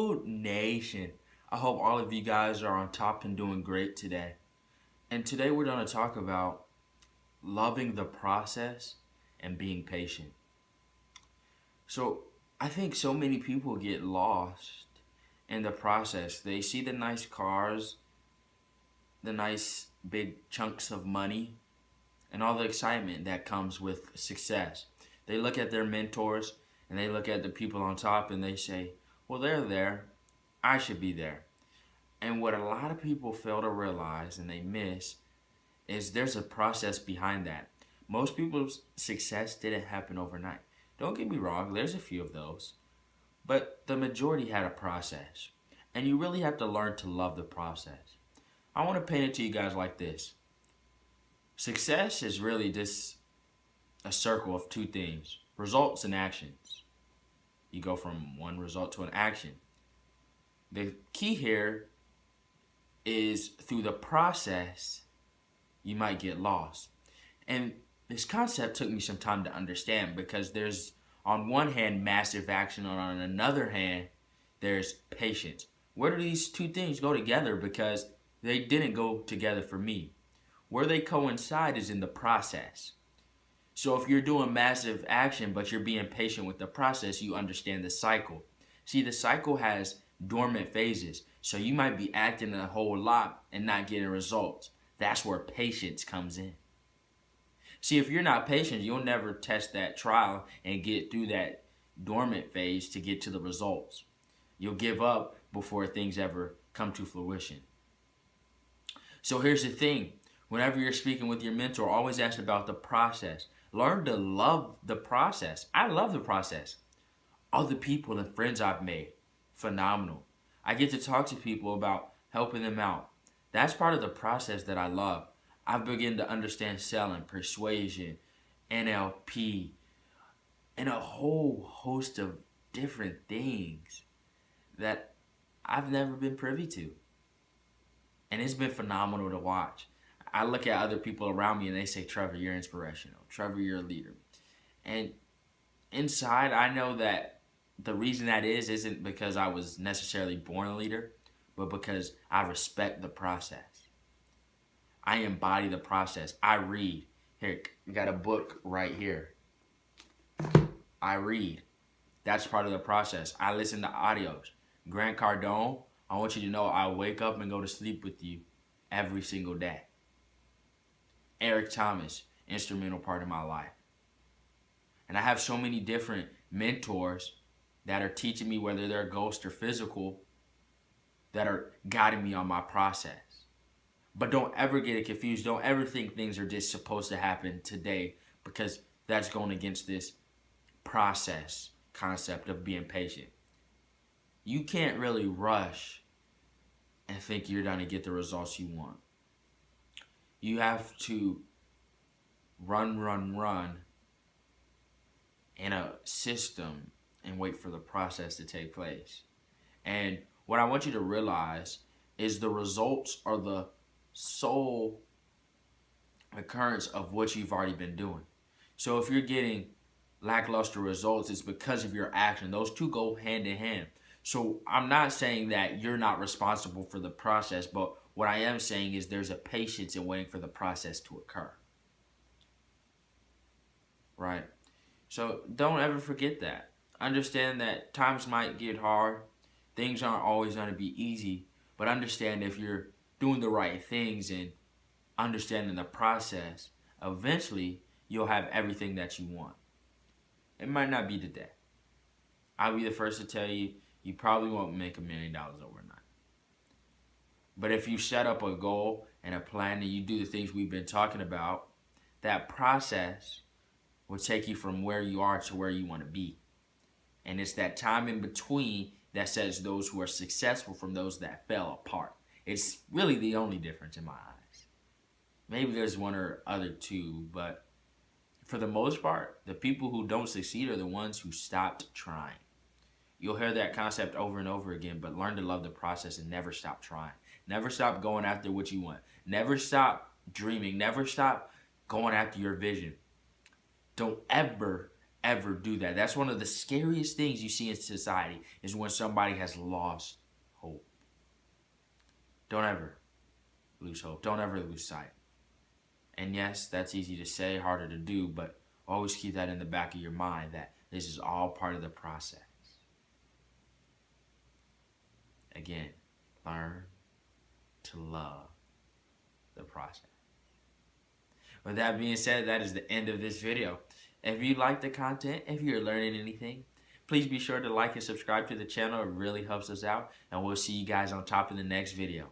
Bullnation. I hope all of you guys are on top and doing great today. And today we're going to talk about loving the process and being patient. So I think so many people get lost in the process. They see the nice cars, the nice big chunks of money, and all the excitement that comes with success. They look at their mentors and they look at the people on top and they say, well, they're there. I should be there. And what a lot of people fail to realize and they miss is there's a process behind that. Most people's success didn't happen overnight. Don't get me wrong, there's a few of those. But the majority had a process. And you really have to learn to love the process. I want to paint it to you guys like this. Success is really just a circle of two things, results and actions. You go from one result to an action. The key here is through the process, you might get lost. And this concept took me some time to understand because there's, on one hand, massive action, and on another hand, there's patience. Where do these two things go together? Because they didn't go together for me. Where they coincide is in the process. So if you're doing massive action, but you're being patient with the process, you understand the cycle. See, the cycle has dormant phases. So you might be acting a whole lot and not getting results. That's where patience comes in. See, if you're not patient, you'll never test that trial and get through that dormant phase to get to the results. You'll give up before things ever come to fruition. So here's the thing. Whenever you're speaking with your mentor, always ask about the process. Learn to love the process. I love the process. All the people and friends I've made, phenomenal. I get to talk to people about helping them out. That's part of the process that I love. I've begun to understand selling, persuasion, NLP, and a whole host of different things that I've never been privy to. And it's been phenomenal to watch. I look at other people around me and they say, Trevor, you're inspirational. Trevor, you're a leader. And inside, I know that the reason that isn't because I was necessarily born a leader, but because I respect the process. I embody the process. I read. Here, I got a book right here. I read. That's part of the process. I listen to audios. Grant Cardone, I want you to know I wake up and go to sleep with you every single day. Eric Thomas, instrumental part of my life. And I have so many different mentors that are teaching me, whether they're ghost or physical, that are guiding me on my process. But don't ever get it confused. Don't ever think things are just supposed to happen today, because that's going against this process concept of being patient. You can't really rush and think you're going to get the results you want. You have to run in a system and wait for the process to take place. And what I want you to realize is the results are the sole occurrence of what you've already been doing. So if you're getting lackluster results, it's because of your action. Those two go hand in hand. So I'm not saying that you're not responsible for the process, but what I am saying is there's a patience in waiting for the process to occur. Right? So don't ever forget that. Understand that times might get hard. Things aren't always going to be easy. But understand if you're doing the right things and understanding the process, eventually you'll have everything that you want. It might not be today. I'll be the first to tell you, you probably won't make $1 million overnight. But if you set up a goal and a plan and you do the things we've been talking about, that process will take you from where you are to where you want to be. And it's that time in between that sets those who are successful from those that fell apart. It's really the only difference in my eyes. Maybe there's one or other two, but for the most part, the people who don't succeed are the ones who stopped trying. You'll hear that concept over and over again, but learn to love the process and never stop trying. Never stop going after what you want. Never stop dreaming. Never stop going after your vision. Don't ever, ever do that. That's one of the scariest things you see in society, is when somebody has lost hope. Don't ever lose hope. Don't ever lose sight. And yes, that's easy to say, harder to do, but always keep that in the back of your mind, that this is all part of the process. Again, learn to love the process. With that being said, that is the end of this video. If you like the content, if you're learning anything, please be sure to like and subscribe to the channel. It really helps us out. And we'll see you guys on top of the next video.